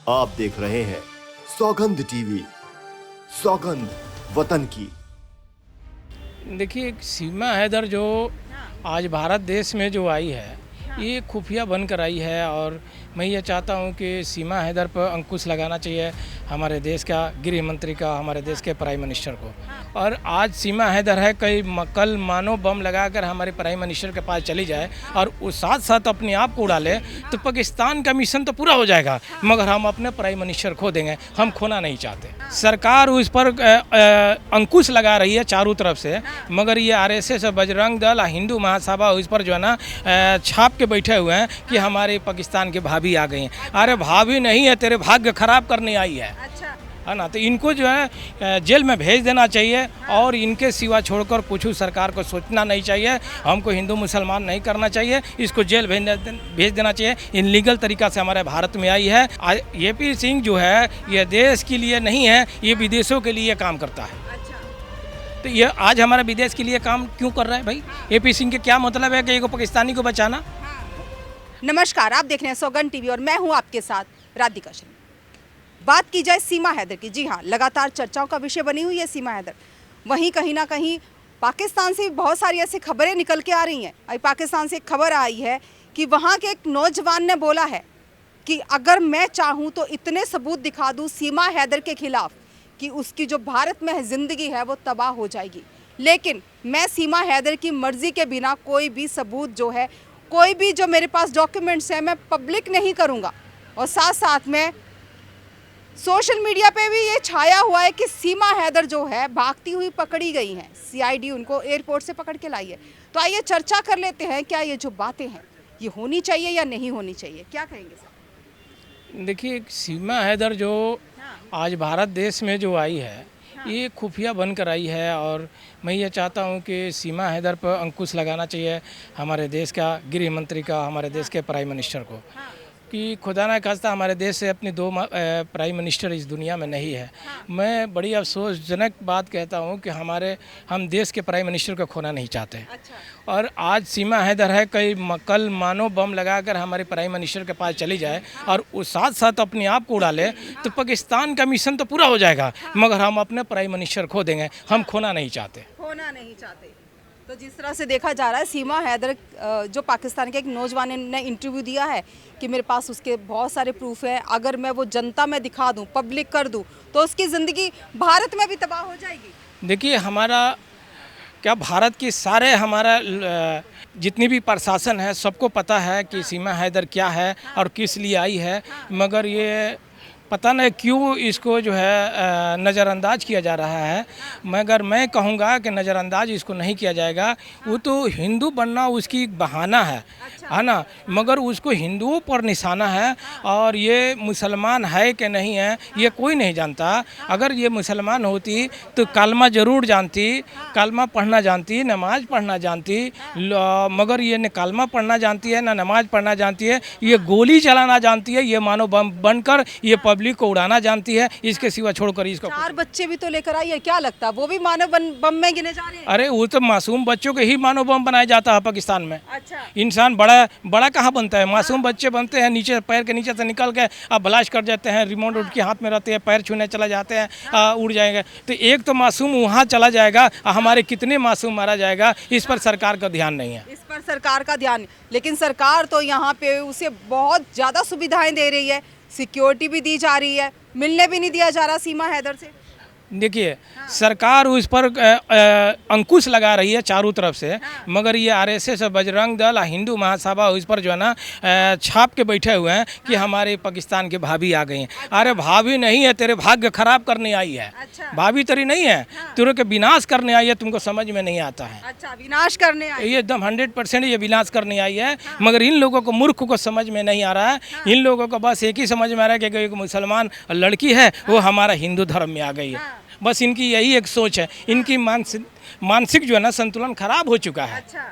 आप देख रहे हैं सौगंध टीवी, सौगंध वतन की। देखिए, सीमा हैदर जो आज भारत देश में जो आई है, ये खुफिया बनकर आई है। और मैं ये चाहता हूँ कि सीमा हैदर पर अंकुश लगाना चाहिए हमारे देश का गृह मंत्री का, हमारे देश के प्राइम मिनिस्टर को। और आज सीमा हैदर है, कल मानो बम लगाकर हमारे प्राइम मिनिस्टर के पास चली जाए और उस साथ साथ अपने आप को उड़ा ले, तो पाकिस्तान का मिशन तो पूरा हो जाएगा, मगर हम अपने प्राइम मिनिस्टर खो देंगे। हम खोना नहीं चाहते। सरकार उस पर अंकुश लगा रही है चारों तरफ से, मगर ये आरएसएस, बजरंग दल, हिंदू महासभा उस पर जो है ना छाप के बैठे हुए हैं कि हमारे पाकिस्तान के भाभी आ गई हैं। अरे भाभी नहीं है, तेरे भाग्य खराब करने आई है, है ना। तो इनको जो है जेल में भेज देना चाहिए और इनके सिवा छोड़कर कुछ सरकार को सोचना नहीं चाहिए। हमको हिंदू मुसलमान नहीं करना चाहिए, इसको जेल भेज देना चाहिए। इनलीगल तरीक़ा से हमारे भारत में आई है। AP सिंह जो है ये देश के लिए नहीं है, ये विदेशों के लिए काम करता है। तो ये आज हमारे विदेश के लिए काम क्यों कर रहा है भाई? AP सिंह के क्या मतलब है कि एक पाकिस्तानी को बचाना? नमस्कार, आप देख रहे हैं सौगंध टीवी और मैं हूं आपके साथ राधिका शर्मा। बात की जाए सीमा हैदर की, जी हाँ, लगातार चर्चाओं का विषय बनी हुई है सीमा हैदर। वहीं कहीं ना कहीं पाकिस्तान से बहुत सारी ऐसी खबरें निकल के आ रही हैं। अभी पाकिस्तान से एक खबर आई है कि वहाँ के एक नौजवान ने बोला है कि अगर मैं चाहूँ तो इतने सबूत दिखा दूँ सीमा हैदर के खिलाफ कि उसकी जो भारत में ज़िंदगी है वो तबाह हो जाएगी, लेकिन मैं सीमा हैदर की मर्ज़ी के बिना कोई भी सबूत जो है, कोई भी जो मेरे पास डॉक्यूमेंट्स हैं, मैं पब्लिक नहीं करूँगा। और साथ साथ में सोशल मीडिया पे भी ये छाया हुआ है कि सीमा हैदर जो है भागती हुई पकड़ी गई हैं, CID उनको एयरपोर्ट से पकड़ के लाई है। तो आइए चर्चा कर लेते हैं, क्या ये जो बातें हैं ये होनी चाहिए या नहीं होनी चाहिए, क्या कहेंगे सर? देखिए, सीमा हैदर जो आज भारत देश में जो आई है, ये खुफिया बनकर आई है। और मैं ये चाहता हूँ कि सीमा हैदर पर अंकुश लगाना चाहिए हमारे देश का गृह मंत्री का, हमारे देश के प्राइम मिनिस्टर को, कि खुदा ना खास्ता हमारे देश से अपनी 2 प्राइम मिनिस्टर इस दुनिया में नहीं है। मैं बड़ी अफसोसजनक बात कहता हूँ कि हम देश के प्राइम मिनिस्टर को खोना नहीं चाहते। और आज सीमा हैदर है, कल मानो बम लगाकर हमारे प्राइम मिनिस्टर के पास चली जाए और उस साथ साथ अपने आप को उड़ा ले, तो पाकिस्तान का मिशन तो पूरा हो जाएगा, मगर हम अपने प्राइम मिनिस्टर खो देंगे। हम खोना नहीं चाहते। तो जिस तरह से देखा जा रहा है, सीमा हैदर जो पाकिस्तान के एक नौजवान ने इंटरव्यू दिया है कि मेरे पास उसके बहुत सारे प्रूफ है, अगर मैं वो जनता में दिखा दूं, पब्लिक कर दूं, तो उसकी ज़िंदगी भारत में भी तबाह हो जाएगी। देखिए, भारत की सारे हमारा जितनी भी प्रशासन है सबको पता है कि सीमा हैदर क्या है और किस लिए आई है, मगर ये पता नहीं क्यों इसको जो है नज़रअंदाज किया जा रहा है। मगर मैं कहूँगा कि नज़रअंदाज इसको नहीं किया जाएगा। वो तो हिंदू बनना उसकी बहाना है ना, मगर उसको हिंदुओं पर निशाना है। और ये मुसलमान है कि नहीं है ये कोई नहीं जानता। अगर ये मुसलमान होती तो कलमा ज़रूर जानती, कलमा पढ़ना जानती, नमाज़ पढ़ना जानती, मगर ये न कलमा पढ़ना जानती है ना नमाज़ पढ़ना जानती है। ये गोली चलाना जानती है, ये मानो बम बनकर ये पब्लिक को उड़ाना जानती है। इसके सिवा छोड़कर इसको 4 बच्चे भी तो लेकर आई है, क्या लगता है वो भी मानव बम में गिने जा रहे हैं? अरे वो तो मासूम बच्चों के ही मानव बम बनाया जाता है पाकिस्तान में। अच्छा। इंसान बड़ा कहाँ बनता है? मासूम बच्चे बनते हैं, नीचे पैर के नीचे से निकल के अब ब्लास्ट कर जाते हैं, रिमोट उनके हाथ में रहते हैं, पैर छूने चला जाते हैं, उड़ जाएंगे। तो एक तो मासूम वहाँ चला जाएगा, हमारे कितने मासूम मारा जाएगा, इस पर सरकार का ध्यान नहीं है। इस पर सरकार का ध्यान, लेकिन सरकार तो यहाँ पे उसे बहुत ज़्यादा सुविधाएं दे रही है, सिक्योरिटी भी दी जा रही है, मिलने भी नहीं दिया जा रहा सीमा हैदर से। देखिए, सरकार उस पर अंकुश लगा रही है चारों तरफ से, मगर ये आरएसएस, बजरंग दल, हिंदू महासभा उस पर जो है ना छाप के बैठे हुए हैं कि हमारे पाकिस्तान के भाभी आ गई हैं। अरे भाभी नहीं है, तेरे भाग्य खराब करने आई है। भाभी तेरी नहीं है, तेरे के विनाश करने आई है। तुमको समझ में नहीं आता है। अच्छा, विनाश करने आई? ये एकदम 100% ये विनाश करने आई है, मगर इन लोगों को, मूर्ख को समझ में नहीं आ रहा है। इन लोगों को बस एक ही समझ में आ रहा है कि एक मुसलमान लड़की है, वो हमारा हिंदू धर्म में आ गई है। बस इनकी यही एक सोच है। इनकी मानसिक जो है ना संतुलन खराब हो चुका है। अच्छा।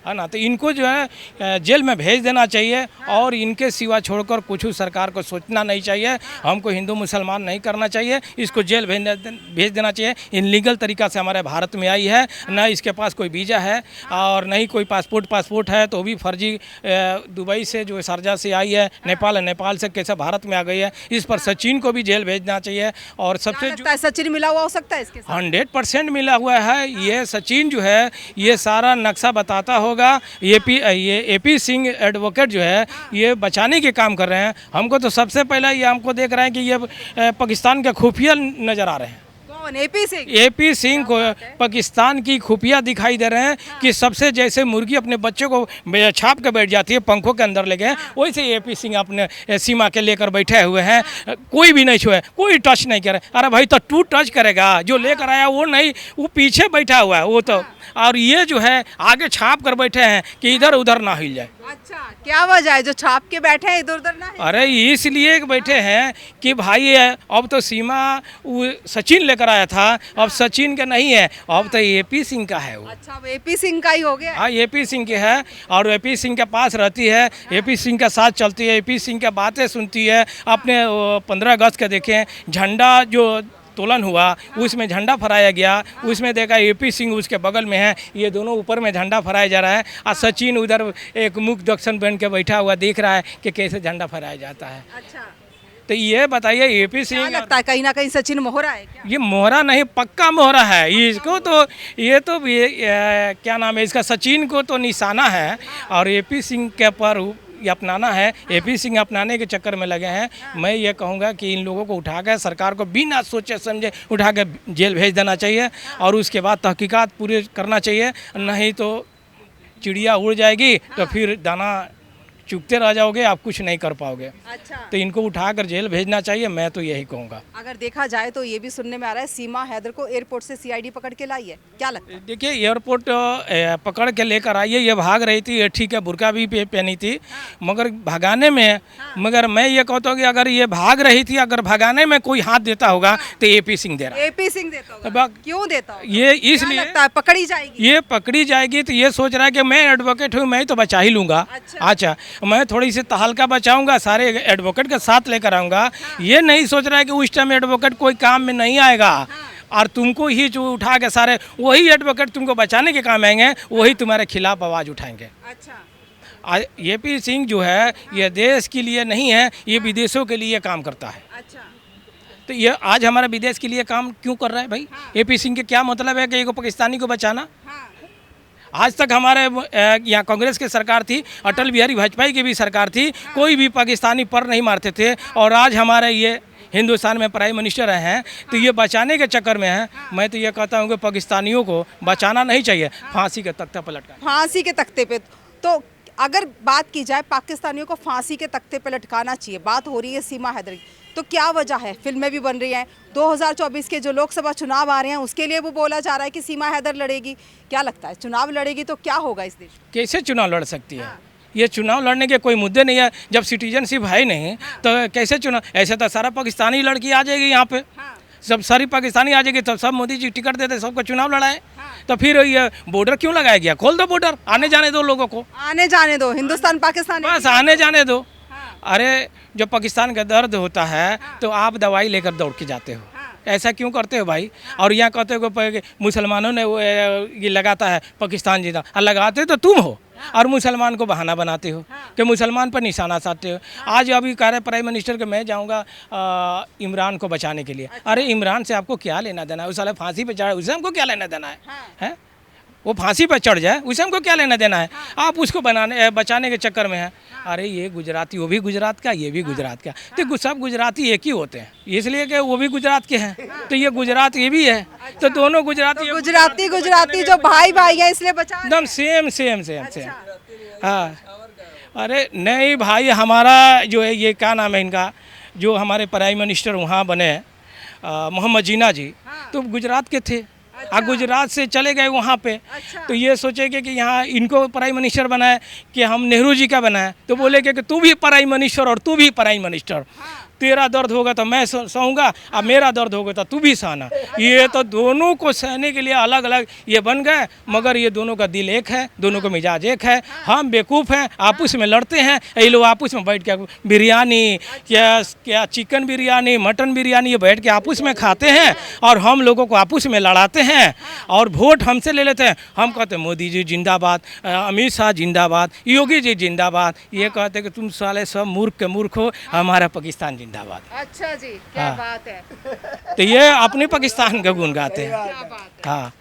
है ना। तो इनको जो है जेल में भेज देना चाहिए और इनके सिवा छोड़कर कुछ सरकार को सोचना नहीं चाहिए। हमको हिंदू मुसलमान नहीं करना चाहिए, इसको जेल भेज देना चाहिए। इनलीगल तरीका से हमारे भारत में आई है, न इसके पास कोई वीज़ा है और नहीं कोई पासपोर्ट है, तो भी फर्जी दुबई से जो शारजा से आई है, नेपाल से कैसे भारत में आ गई है। इस पर सचिन को भी जेल भेजना चाहिए। और सबसे लगता है सचिन मिला हुआ हो सकता है इसके साथ? 100% मिला हुआ है। ये सचिन जो है ये सारा नक्शा बताता होगा। ये एपी सिंह एडवोकेट जो है ये बचाने के काम कर रहे हैं। हमको तो सबसे पहले ये हमको देख रहे हैं कि ये पाकिस्तान के खुफिया नज़र आ रहे हैं। कौन? एपी सिंह? एपी सिंह को पाकिस्तान की खुफिया दिखाई दे रहे हैं कि सबसे जैसे मुर्गी अपने बच्चे को छाप के बैठ जाती है पंखों के अंदर लेके, वैसे एपी सिंह अपने सीमा के लेकर बैठे हुए हैं। कोई भी नहीं छुए, कोई टच नहीं करे। अरे भाई तो तू टच करेगा, जो लेकर आया वो नहीं, वो पीछे बैठा हुआ है वो तो। और ये जो है आगे छाप कर बैठे हैं कि इधर उधर ना हिल जाए। अच्छा, क्या वजह है जो छाप के बैठे हैं इधर उधर ना है? अरे इसलिए बैठे हैं कि भाई अब तो सीमा वो सचिन लेकर आया था, अब सचिन का नहीं है, अब तो एपी सिंह का है वो। अच्छा, अब एपी सिंह का ही हो गया? हाँ, एपी सिंह के है और एपी सिंह के पास रहती है, एपी सिंह के साथ चलती है, एपी सिंह के बातें सुनती है। अपने 15 अगस्त के देखें झंडा जो तोलन हुआ उसमें झंडा फहराया गया, उसमें देखा एपी सिंह उसके बगल में है, ये दोनों ऊपर में झंडा फहराया जा रहा है और सचिन उधर एक मुख दक्षिण बन के बैठा हुआ देख रहा है कि कैसे झंडा फहराया जाता है। अच्छा, तो ये बताइए एपी सिंह लगता है कहीं ना कहीं सचिन मोहरा है क्या? ये मोहरा नहीं, पक्का मोहरा है इसको तो। ये तो क्या नाम है इसका, सचिन को तो निशाना है और एपी सिंह के पर ये अपनाना है। एपी सिंह अपनाने के चक्कर में लगे हैं। मैं ये कहूँगा कि इन लोगों को उठाकर सरकार को बिना सोचे समझे उठा के जेल भेज देना चाहिए और उसके बाद तहकीकात पूरे करना चाहिए। नहीं तो चिड़िया उड़ जाएगी तो फिर दाना चुगते रह जाओगे, आप कुछ नहीं कर पाओगे। अच्छा, तो इनको उठाकर जेल भेजना चाहिए, मैं तो यही कहूँगा। अगर देखा जाए तो ये भी सुनने में आ रहा है सीमा हैदर को एयरपोर्ट से सीआईडी पकड़ के लाई है, क्या लगता है? देखिए एयरपोर्ट पकड़ के लेकर आई है, ये भाग रही थी, ये ठीक है बुर्का भी पहनी थी, मगर भगाने में मगर मैं ये कहता हूँ कि अगर ये भाग रही थी, अगर भगाने में कोई हाथ देता होगा तो एपी सिंह दे रहा है। एपी सिंह देता होगा? अब क्यों देता होगा? ये क्या इसलिए लगता है पकड़ी जाएगी? ये पकड़ी जाएगी तो ये सोच रहा है कि मैं एडवोकेट हूँ, मैं तो बचा ही लूँगा। अच्छा, मैं थोड़ी सी हल्का बचाऊंगा, सारे एडवोकेट के साथ लेकर आऊँगा। ये नहीं सोच रहा है कि उस टाइम एडवोकेट कोई काम में नहीं आएगा और तुमको ही जो उठा के सारे वही एडवोकेट तुमको बचाने के काम आएंगे, वही तुम्हारे खिलाफ आवाज़ उठाएंगे। अच्छा, एपी सिंह जो है ये देश के लिए नहीं है, ये विदेशों के लिए काम करता है। अच्छा, तो ये आज हमारे विदेश के लिए काम क्यों कर रहा है भाई? एपी सिंह के क्या मतलब है कि एक पाकिस्तानी को बचाना? आज तक हमारे यहाँ कांग्रेस की सरकार थी, अटल बिहारी वाजपेयी की भी सरकार थी, कोई भी पाकिस्तानी पर नहीं मारते थे। और आज हमारे ये हिंदुस्तान में प्राइम मिनिस्टर हैं तो ये बचाने के चक्कर में हैं। मैं तो ये कहता हूँ कि पाकिस्तानियों को बचाना नहीं चाहिए, फांसी के तख्ते पर लटकाना। फांसी के तख्ते पे तो अगर बात की जाए पाकिस्तानियों को फांसी के तख्ते पे लटकाना चाहिए, बात हो रही है सीमा हैदर की, तो क्या वजह है? फिल्में भी बन रही हैं, 2024 के जो लोकसभा चुनाव आ रहे हैं उसके लिए वो बोला जा रहा है कि सीमा हैदर लड़ेगी। क्या लगता है चुनाव लड़ेगी तो क्या होगा इस देश? कैसे चुनाव लड़ सकती है? ये चुनाव लड़ने के कोई मुद्दे नहीं है। जब सिटीजनशिप है ही नहीं तो कैसे चुनाव? ऐसे तो सारा पाकिस्तानी लड़की आ जाएगी यहाँ पे, सब सारी पाकिस्तानी आ जाएगी, तो सब मोदी जी टिकट देते सबको चुनाव लड़ाए। तो फिर ये बॉर्डर क्यों लगाया गया? खोल दो बॉर्डर, आने जाने दो लोगों को, आने जाने दो, हिंदुस्तान पाकिस्तान बस आने जाने दो। अरे जो पाकिस्तान का दर्द होता है तो आप दवाई लेकर दौड़ के जाते हो, ऐसा क्यों करते हो भाई? और यहाँ कहते हो कि मुसलमानों ने ये लगाता है पाकिस्तान जीता, और लगाते तो तुम हो और मुसलमान को बहाना बनाते हो कि मुसलमान पर निशाना साधते हो। आज अभी कह रहे प्राइम मिनिस्टर के मैं जाऊंगा इमरान को बचाने के लिए। अरे इमरान से आपको क्या लेना देना है? उस साले फांसी पे चढ़ा, उससे हमको क्या लेना देना है? वो फांसी पर चढ़ जाए उसे हमको क्या लेना देना है? आप उसको बचाने के चक्कर में हैं। अरे ये गुजराती, वो भी गुजरात का, ये भी गुजरात का, तो सब गुजराती एक ही होते हैं, इसलिए कि वो भी गुजरात के हैं तो ये गुजरात ये भी है, तो दोनों गुजराती तो गुजराती जो भाई भाई हैं इसलिए बचा एकदम सेम। हाँ, अरे नहीं भाई, हमारा जो है ये क्या नाम है इनका, जो हमारे प्राइम मिनिस्टर वहाँ बने मोहम्मद जीना जी, तो गुजरात के थे। गुजरात से चले गए वहाँ पे। तो ये सोचेंगे कि यहाँ इनको प्राइम मिनिस्टर बनाए कि हम नेहरू जी का बनाए, तो बोले कि तू भी प्राइम मिनिस्टर और तू भी प्राइम मिनिस्टर। तेरा दर्द होगा तो मैं सहूँगा, अब मेरा दर्द होगा तो तू भी सहना। ये तो दोनों को सहने के लिए अलग अलग ये बन गए, मगर ये दोनों का दिल एक है, दोनों का मिजाज एक है। हम बेवकूफ़ हैं, आपस में लड़ते हैं, ये लोग आपस में बैठ के बिरयानी क्या चिकन बिरयानी, मटन बिरयानी ये बैठ के आपस में खाते हैं और हम लोगों को आपस में लड़ाते हैं और वोट हमसे ले लेते हैं। हम कहते हैं मोदी जी जिंदाबाद, अमित शाह जिंदाबाद, योगी जी जिंदाबाद। ये कहते हैं कि तुम साले सब मूर्ख के मूर्ख हो, हमारा पाकिस्तान जिंदाबाद। अच्छा जी, क्या बात है। तो ये अपने पाकिस्तान का गुण गाते हैं। हाँ,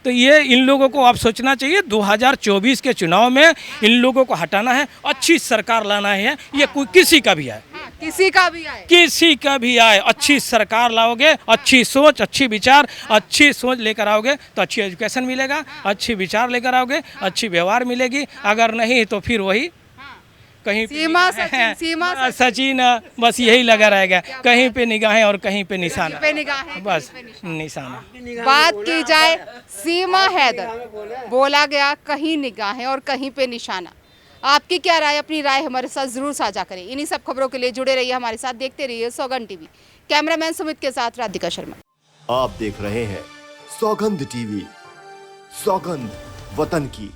तो ये इन लोगों को अब सोचना चाहिए 2024 के चुनाव में इन लोगों को हटाना है, अच्छी सरकार लाना है। ये कोई किसी का भी है, किसी का भी आए, किसी का भी आए, अच्छी सरकार लाओगे, अच्छी सोच, अच्छी विचार, अच्छी सोच लेकर आओगे तो अच्छी एजुकेशन मिलेगा, अच्छी विचार लेकर आओगे, अच्छी व्यवहार मिलेगी। अगर नहीं तो फिर वही कहीं सीमा सचिन बस यही लगा रहेगा, कहीं पे निगाहें और कहीं पे निशाना, बस निशाना। बात की जाए सीमा हैदर, बोला गया कहीं निगाहें और कहीं पे निशाना। आपकी क्या राय, अपनी राय हमारे साथ जरूर साझा करें। इन्हीं सब खबरों के लिए जुड़े रहिए हमारे साथ, देखते रहिए सौगंध टीवी। कैमरामैन सुमित के साथ राधिका शर्मा। आप देख रहे हैं सौगंध टीवी, सौगंध वतन की।